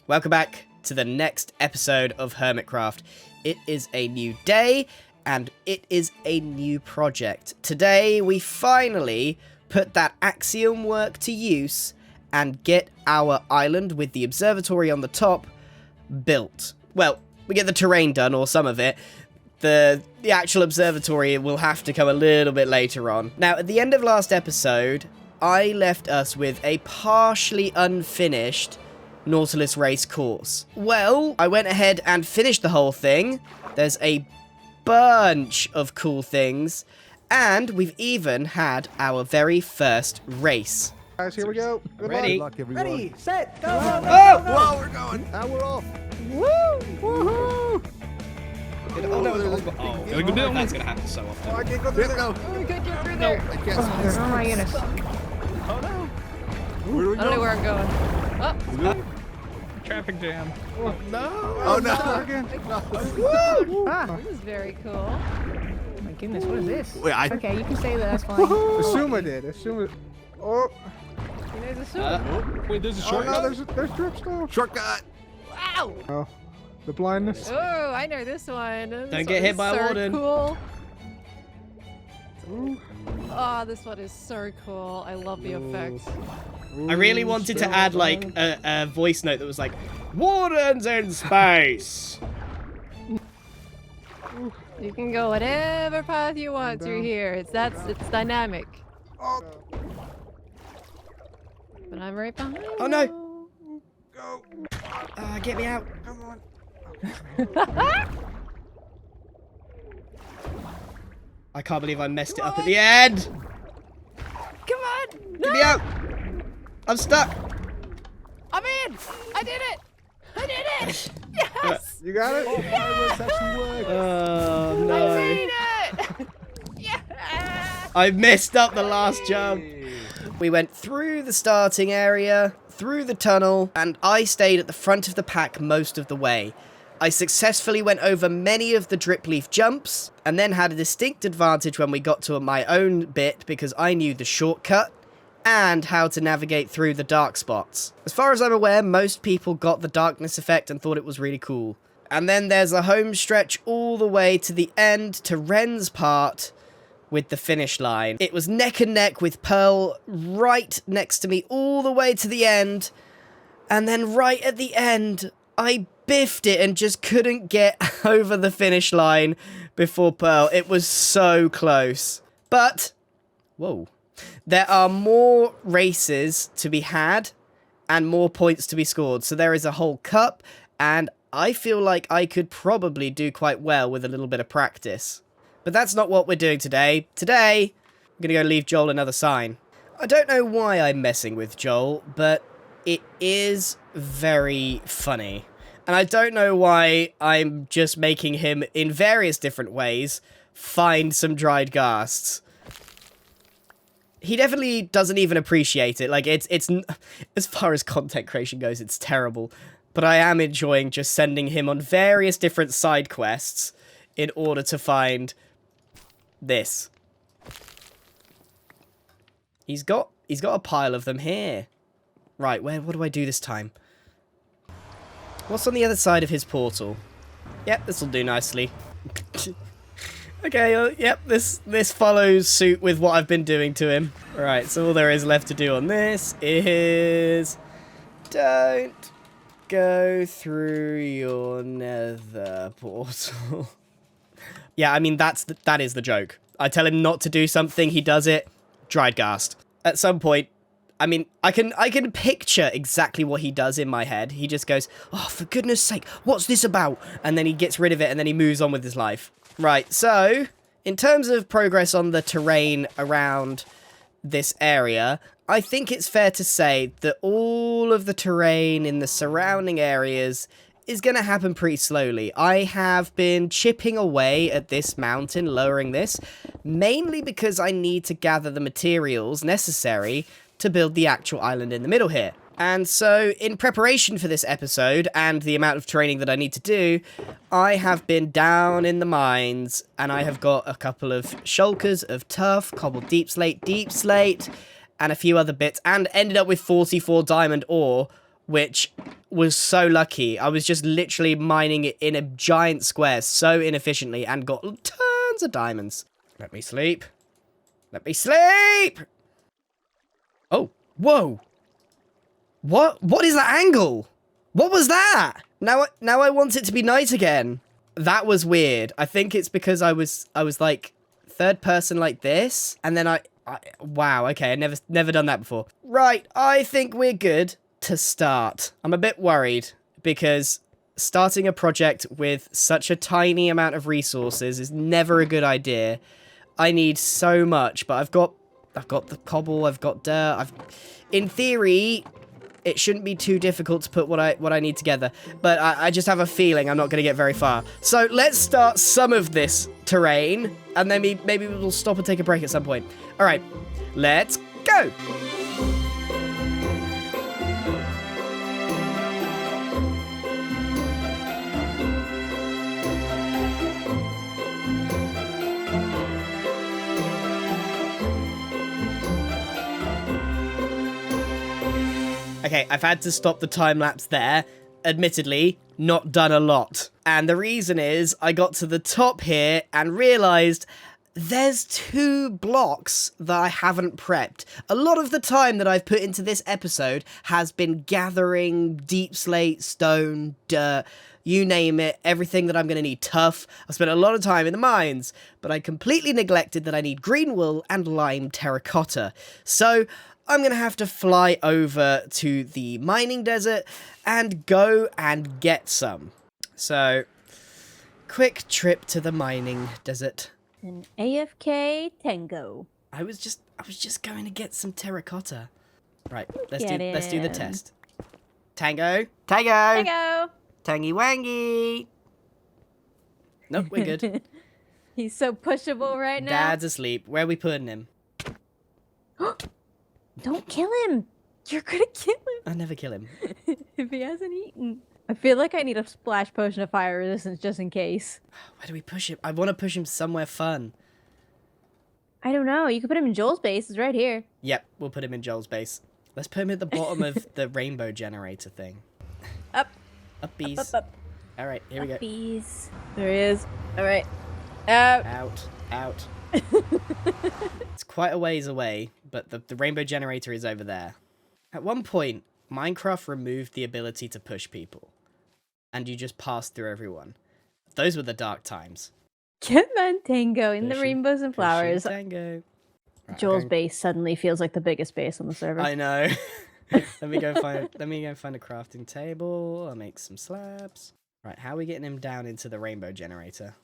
Welcome back to the next episode of Hermitcraft. It is a new day, and it is a new project. Today, we finally put that axiom work to use and get our island with the observatory on the top built. Well, we get the terrain done, or some of it. The actual observatory will have to come a little bit later on. Now, at the end of last episode, I left us with a partially unfinished Nautilus race course. Well, I went ahead and finished the whole thing. There's a bunch of cool things, and we've even had our very first race. Guys, here we go. Ready? Luck, Ready, set, go! Oh! Whoa, we're going. Now we're off. Woo! Woohoo! Oh no, that's gonna happen so often. Oh, I can't go through there. Oh, we could get through there. I can't. Oh my goodness. Oh no. Where do we I don't know go? where I'm going. Oh, Traffic jam. Oh no. Oh no. ah, this is very cool. Oh my goodness, what is this? Wait, Okay, you can say that, that's fine. Assume I did. Assume it. Oh. There's a sword. Wait, there's a Oh shortcut? no, there's dripstone. Shortcut. Wow! Oh. The blindness. Oh, I know this one. Don't get hit by a warden. Cool. Ooh. Oh, this one is so cool. I love the effects. I really wanted to add like a voice note that was like, "Wardens in space." You can go whatever path you want through here. It's dynamic. Oh. But I'm right behind you. Oh no! Go. Get me out! Come on. I can't believe I messed it up at the end. Come on! Get me out! I'm stuck. I'm in! I did it! I did it! Yes! You got it? Yes! Oh I no! made it! Yeah! I messed up the last jump. We went through the starting area, through the tunnel, and I stayed at the front of the pack most of the way. I successfully went over many of the drip leaf jumps, and then had a distinct advantage when we got to my own bit because I knew the shortcut and how to navigate through the dark spots. As far as I'm aware, most people got the darkness effect and thought it was really cool. And then there's a home stretch all the way to the end, to Ren's part, with the finish line. It was neck and neck with Pearl right next to me all the way to the end, and then right at the end, I biffed it and just couldn't get over the finish line before Pearl. It was so close. But, whoa, there are more races to be had and more points to be scored. So there is a whole cup, and I feel like I could probably do quite well with a little bit of practice. But that's not what we're doing today. Today, I'm going to go leave Joel another sign. I don't know why I'm messing with Joel, but it is very funny. And I don't know why I'm just making him, in various different ways, find some dried ghasts. He definitely doesn't even appreciate it. Like, it's as far as content creation goes, it's terrible. But I am enjoying just sending him on various different side quests in order to find this. He's got a pile of them here. Right, what do I do this time? What's on the other side of his portal? Yep, this'll do nicely. Okay, yep, this follows suit with what I've been doing to him. Right, so all there is left to do on this is... Don't go through your nether portal. Yeah, I mean, that is the joke. I tell him not to do something, he does it, dried ghast. At some point, I mean, I can picture exactly what he does in my head. He just goes, "Oh, for goodness sake, what's this about?" And then he gets rid of it, and then he moves on with his life. Right, so, in terms of progress on the terrain around this area, I think it's fair to say that all of the terrain in the surrounding areas is going to happen pretty slowly. I have been chipping away at this mountain, lowering this, mainly because I need to gather the materials necessary to build the actual island in the middle here. And so, in preparation for this episode, and the amount of training that I need to do, I have been down in the mines, and I have got a couple of shulkers of tuff, cobbled deep slate, and a few other bits, and ended up with 44 diamond ore, which was so lucky. I was just literally mining it in a giant square so inefficiently and got tons of diamonds. Let me sleep. Let me sleep! Oh, whoa. What is that angle? What was that? Now I want it to be night again. That was weird. I think it's because I was like third person like this, and then wow, okay, I never done that before. Right, I think we're good to start. I'm a bit worried because starting a project with such a tiny amount of resources is never a good idea. I need so much, but I've got the cobble, I've got dirt, in theory, it shouldn't be too difficult to put what I need together, but I just have a feeling I'm not going to get very far. So let's start some of this terrain, and then maybe we'll stop and take a break at some point. All right, let's go. Okay, I've had to stop the time lapse there. Admittedly, not done a lot. And the reason is I got to the top here and realized there's 2 blocks that I haven't prepped. A lot of the time that I've put into this episode has been gathering deep slate, stone, dirt, you name it, everything that I'm going to need. Tough. I spent a lot of time in the mines, but I completely neglected that I need green wool and lime terracotta. So I'm going to have to fly over to the mining desert and go and get some. So, quick trip to the mining desert. An AFK Tango. I was just going to get some terracotta. Right, let's Get do the in. test. Tango. Tango! Tangy wangy. Nope, we're good. He's so pushable right now. Dad's asleep. Where are we putting him? Don't kill him! You're gonna kill him I never kill him. if he hasn't eaten. I feel like I need a splash potion of fire resistance just in case. Where do we push him? I want to push him somewhere fun. I don't know. You could put him in Joel's base. It's right here. Yep, we'll put him in Joel's base. Let's put him at the bottom of the rainbow generator thing. Up. Up bees. Up. All right, here we go. Bees. There he is. All right. Out. Out. It's quite a ways away, but the rainbow generator is over there. At one point, Minecraft removed the ability to push people, and you just passed through everyone. Those were the dark times. Get man Tango in the Pushing- rainbows and flowers. Tango. Right, Joel's I'm going- base suddenly feels like the biggest base on the server. I know. Let me go find a crafting table. I'll make some slabs. Right, how are we getting him down into the rainbow generator?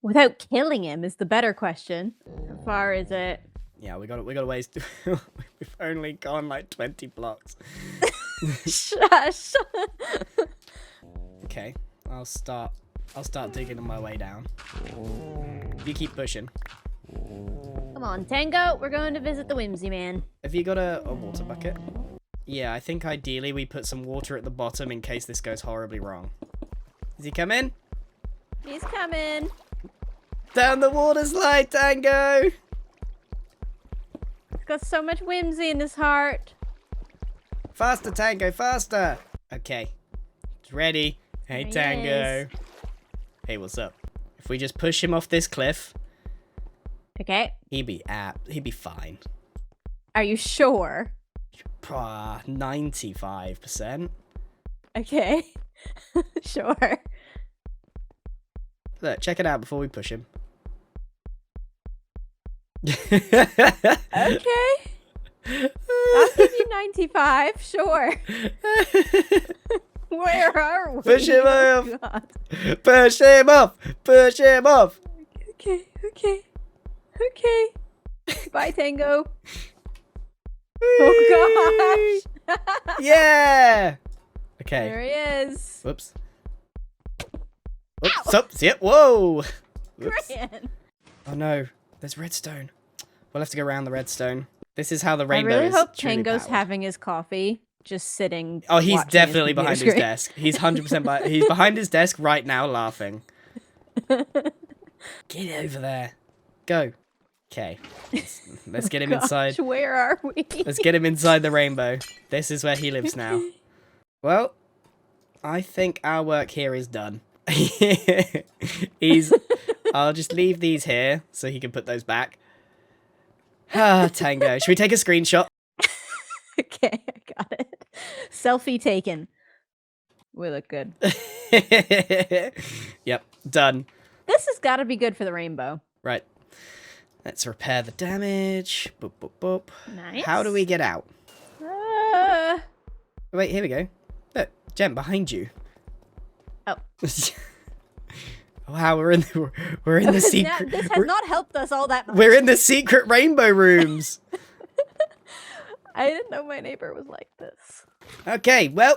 Without killing him is the better question. How far is it? Yeah, we got a ways to... We've only gone like 20 blocks. Shush. Okay, I'll start digging on my way down. You keep pushing. Come on, Tango. We're going to visit the Whimsy Man. Have you got a water bucket? Yeah, I think ideally we put some water at the bottom in case this goes horribly wrong. Is he coming? He's coming. Down the water slide, Tango! He's got so much whimsy in his heart. Faster, Tango, faster! Okay, it's ready. Hey, There he Tango. is. Hey, what's up? If we just push him off this cliff, Okay. he'd be fine. Are you sure? 95%. Okay. Sure. Look, check it out before we push him. Okay. I'll give you 95. Sure. Where are we? Push him Oh, off. God. Push him off! Push him off! Okay. Bye, Tango. Oh, gosh. Yeah! Okay. There he is. Whoops. Oops. Oops. Yep. Whoa! Whoops. Grian. Oh no. There's redstone. We'll have to go around the redstone. This is how the I rainbow really is hope truly Tango's powered. having his coffee, just sitting. Oh, he's watching his definitely computer behind his screen. desk. He's 100% he's behind his desk right now laughing. Get over there. Go. Okay. Let's get him Gosh, inside. where are we? Let's get him inside the rainbow. This is where he lives now. Well, I think our work here is done. I'll just leave these here so he can put those back. Ah, Tango. Should we take a screenshot? Okay, I got it. Selfie taken. We look good. Yep, done. This has got to be good for the rainbow. Right. Let's repair the damage. Boop, boop, boop. Nice. How do we get out? Wait, here we go. Look, Jem, behind you. Oh. Wow, we're in the secret. This has not helped us all that much. We're in the secret rainbow rooms. I didn't know my neighbor was like this. Okay, well,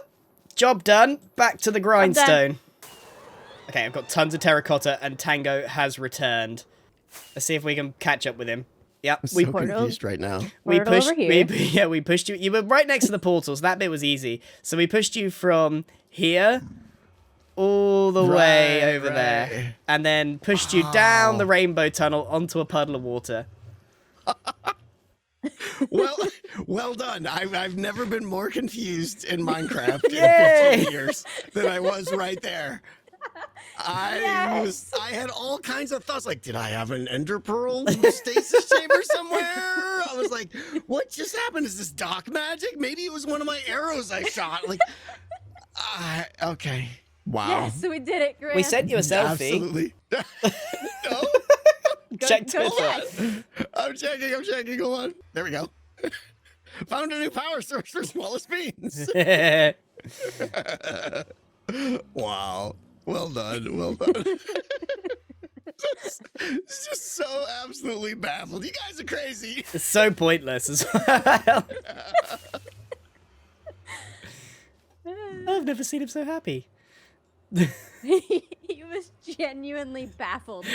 job done. Back to the grindstone. Okay, I've got tons of terracotta, and Tango has returned. Let's see if we can catch up with him. Yep, I'm so confused right now. we pushed. Over here. We pushed you. You were right next to the portals. That bit was easy. So we pushed you from here all the way over there, and then pushed you down the rainbow tunnel onto a puddle of water. Well done. I've never been more confused in Minecraft Yay! in 15 years than I was right there. I had all kinds of thoughts, like, did I have an ender pearl stasis chamber somewhere? I was like, what just happened? Is this dark magic? Maybe it was one of my arrows I shot. Like, okay. Wow. Yes, we did it, Grian. We sent you a selfie. Absolutely. No. Check go Twitter. ahead. I'm checking. Hold on. There we go. Found a new power source for smallest beans. Wow. Well done. It's just so absolutely baffled. You guys are crazy. It's so pointless as well. I've never seen him so happy. He was genuinely baffled.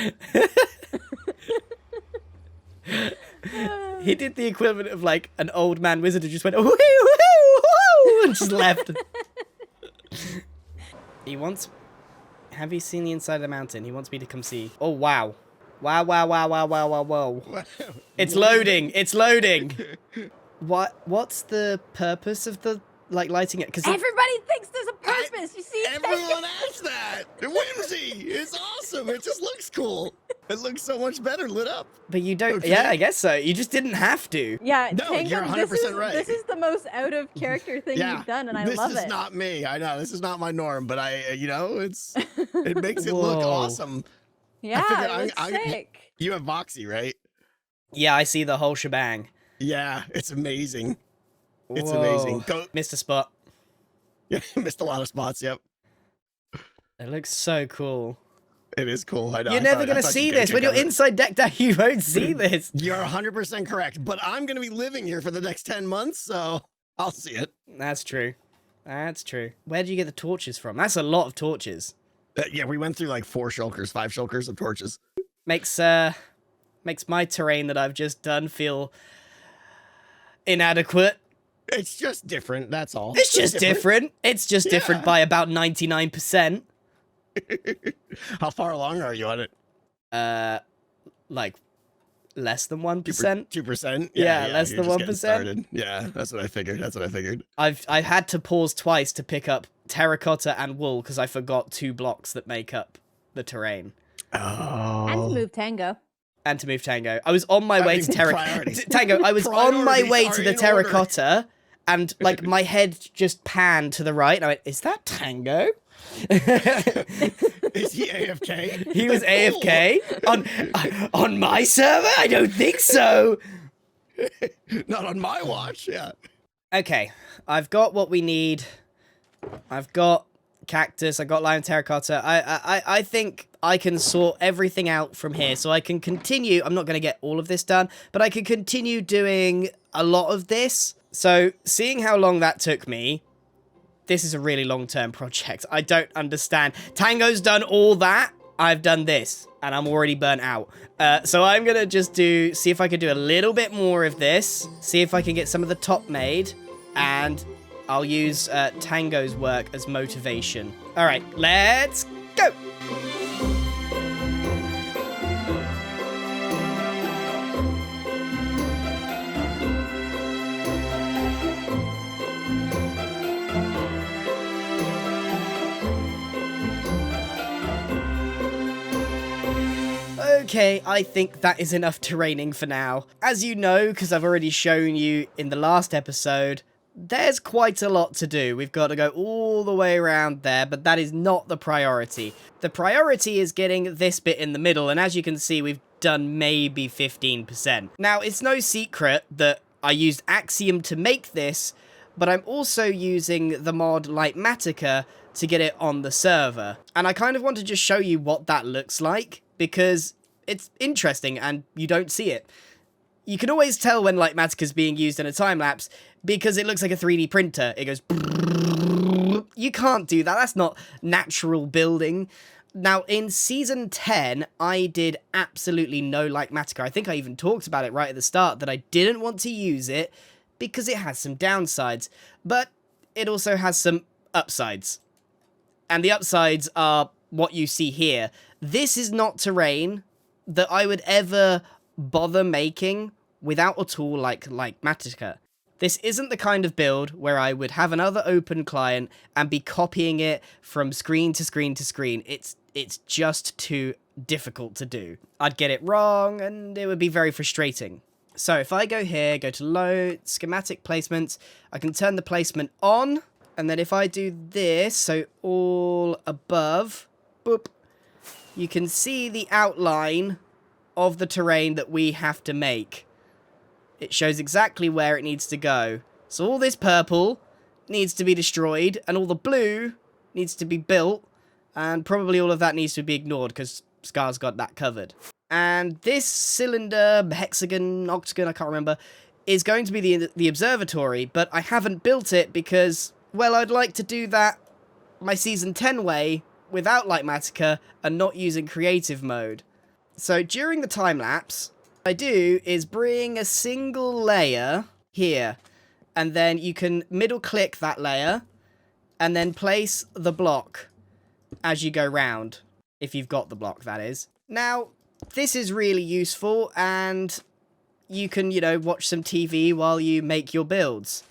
He did the equivalent of like an old man wizard who just went, woo, woo, and just left. He wants... Have you seen the inside of the mountain? He wants me to come see. Oh, wow. Wow. It's loading. What's the purpose of the, like, lighting it? Because Everybody thinks there's a purpose. You see? Everyone asks that. Whimsy. It's awesome. It just looks cool. It looks so much better lit up. But you don't... Okay. Yeah, I guess so. You just didn't have to. Yeah, No, Tango, you're 100% right. This is the most out of character thing you've done, and I love it. This is not me. I know this is not my norm, but it makes it look Whoa. awesome. Yeah, I it looks sick. You have Voxy, right? Yeah, I see the whole shebang. Yeah, it's amazing. It's Whoa. amazing. Go. Missed a spot. Yeah, missed a lot of spots. Yep. It looks so cool. It is cool. I know. You're never going to see this. When you're inside decked out, you won't see this. You're 100% correct, but I'm going to be living here for the next 10 months, so I'll see it. That's true. Where do you get the torches from? That's a lot of torches. Yeah, we went through like 5 shulkers of torches. Makes my terrain that I've just done feel inadequate. It's just different, that's all. It's just different. It's just different by about 99%. How far along are you on it? Like less than 1%. 2%? Yeah, less you're than just getting 1%. started. Yeah, that's what I figured. I've had to pause twice to pick up terracotta and wool because I forgot 2 blocks that make up the terrain. Oh. And to move Tango. And to move Tango. I was on my way to priorities. Tango, I was on my way Priorities to are the in terracotta, and like my head just panned to the right, and I went, "Is that Tango?" Is he AFK? He was AFK on my server. I don't think so. Not on my watch. Yeah. Okay, I've got what we need. I've got cactus. I got lime terracotta. I think I can sort everything out from here, so I can continue. I'm not going to get all of this done, but I can continue doing a lot of this. So, seeing how long that took me, this is a really long-term project. I don't understand. Tango's done all that. I've done this, and I'm already burnt out. So I'm going to just see if I can do a little bit more of this, see if I can get some of the top made, and I'll use Tango's work as motivation. All right, let's go. Okay, I think that is enough terraining for now. As you know, because I've already shown you in the last episode, there's quite a lot to do. We've got to go all the way around there, but that is not the priority. The priority is getting this bit in the middle, and as you can see, we've done maybe 15%. Now, it's no secret that I used Axiom to make this, but I'm also using the mod Lightmatica to get it on the server. And I kind of want to just show you what that looks like, because it's interesting and you don't see it. You can always tell when Lightmatica is being used in a time-lapse because it looks like a 3D printer. It goes... You can't do that. That's not natural building. Now, in Season 10, I did absolutely no Lightmatica. I think I even talked about it right at the start, that I didn't want to use it because it has some downsides. But it also has some upsides. And the upsides are what you see here. This is not terrain that I would ever bother making without a tool like Lightmatica. This isn't the kind of build where I would have another open client and be copying it from screen to screen to screen. It's just too difficult to do. I'd get it wrong and it would be very frustrating. So if I go here, go to load, schematic placements, I can turn the placement on. And then if I do this, so all above, boop, you can see the outline of the terrain that we have to make. It shows exactly where it needs to go. So all this purple needs to be destroyed, and all the blue needs to be built, and probably all of that needs to be ignored, because Scar's got that covered. And this cylinder, hexagon, octagon, I can't remember, is going to be the observatory, but I haven't built it because, well, I'd like to do that my Season 10 way, without Lightmatica, and not using creative mode. So during the time-lapse, what I do is bring a single layer here, and then you can middle-click that layer, and then place the block as you go round, if you've got the block, that is. Now, this is really useful, and you can, you know, watch some TV while you make your builds.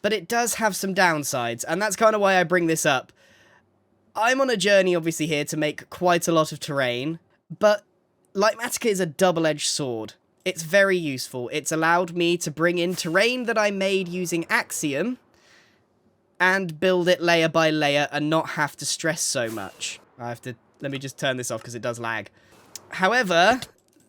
But it does have some downsides, and that's kind of why I bring this up. I'm on a journey, obviously, here to make quite a lot of terrain, but Lightmatica is a double-edged sword. It's very useful. It's allowed me to bring in terrain that I made using Axiom and build it layer by layer and not have to stress so much. Let me just turn this off because it does lag. However,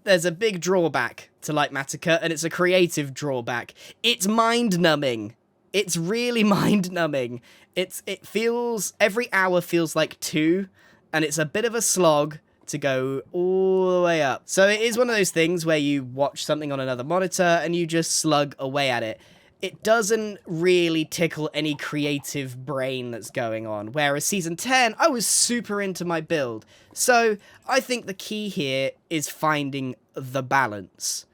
there's a big drawback to Lightmatica, and it's a creative drawback. It's mind-numbing. It's really mind-numbing. It feels, every hour feels like 2, and it's a bit of a slog to go all the way up. So it is one of those things where you watch something on another monitor and you just slug away at it. It doesn't really tickle any creative brain that's going on. Whereas Season 10, I was super into my build. So I think the key here is finding the balance.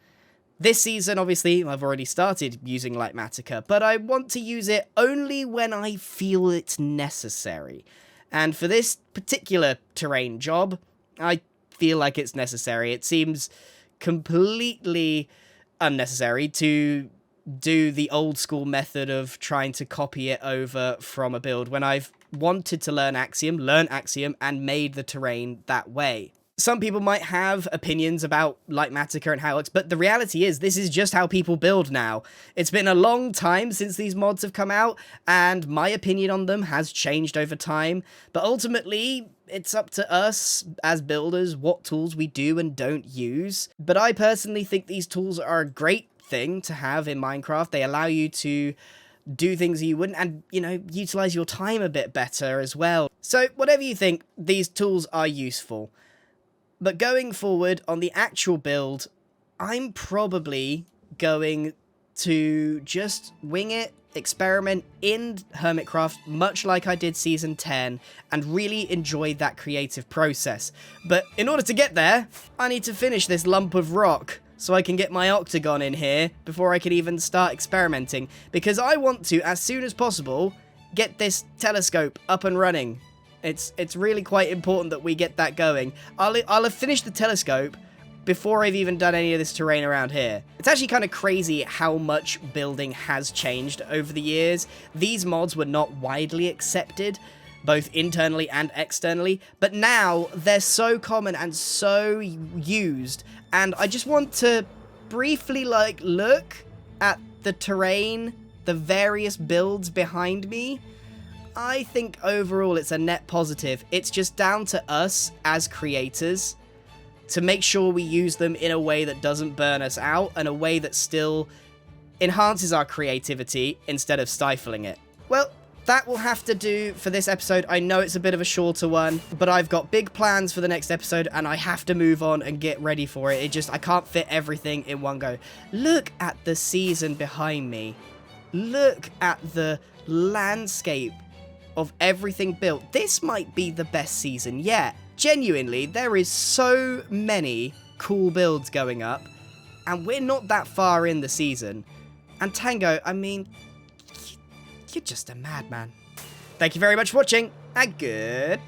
This season, obviously, I've already started using Lightmatica, but I want to use it only when I feel it's necessary. And for this particular terrain job, I feel like it's necessary. It seems completely unnecessary to do the old school method of trying to copy it over from a build when I've wanted to learn Axiom, and made the terrain that way. Some people might have opinions about Lightmatica and how it looks, but the reality is this is just how people build now. It's been a long time since these mods have come out, and my opinion on them has changed over time, but ultimately, it's up to us as builders what tools we do and don't use. But I personally think these tools are a great thing to have in Minecraft. They allow you to do things you wouldn't, and, you know, utilize your time a bit better as well. So, whatever you think, these tools are useful. But going forward on the actual build, I'm probably going to just wing it, experiment in Hermitcraft, much like I did Season 10, and really enjoy that creative process. But in order to get there, I need to finish this lump of rock so I can get my octagon in here before I can even start experimenting, because I want to, as soon as possible, get this telescope up and running. It's really quite important that we get that going. I'll have finished the telescope before I've even done any of this terrain around here. It's actually kind of crazy how much building has changed over the years. These mods were not widely accepted both internally and externally, but now they're so common and so used, and I just want to briefly, like, look at the terrain, the various builds behind me. I think overall it's a net positive. It's just down to us as creators to make sure we use them in a way that doesn't burn us out and a way that still enhances our creativity instead of stifling it. Well, that will have to do for this episode. I know it's a bit of a shorter one, but I've got big plans for the next episode and I have to move on and get ready for it. I can't fit everything in one go. Look at the season behind me. Look at the landscape of everything built. This might be the best season yet. Genuinely, there is so many cool builds going up, and we're not that far in the season. And Tango, I mean, you're just a madman. Thank you very much for watching, and good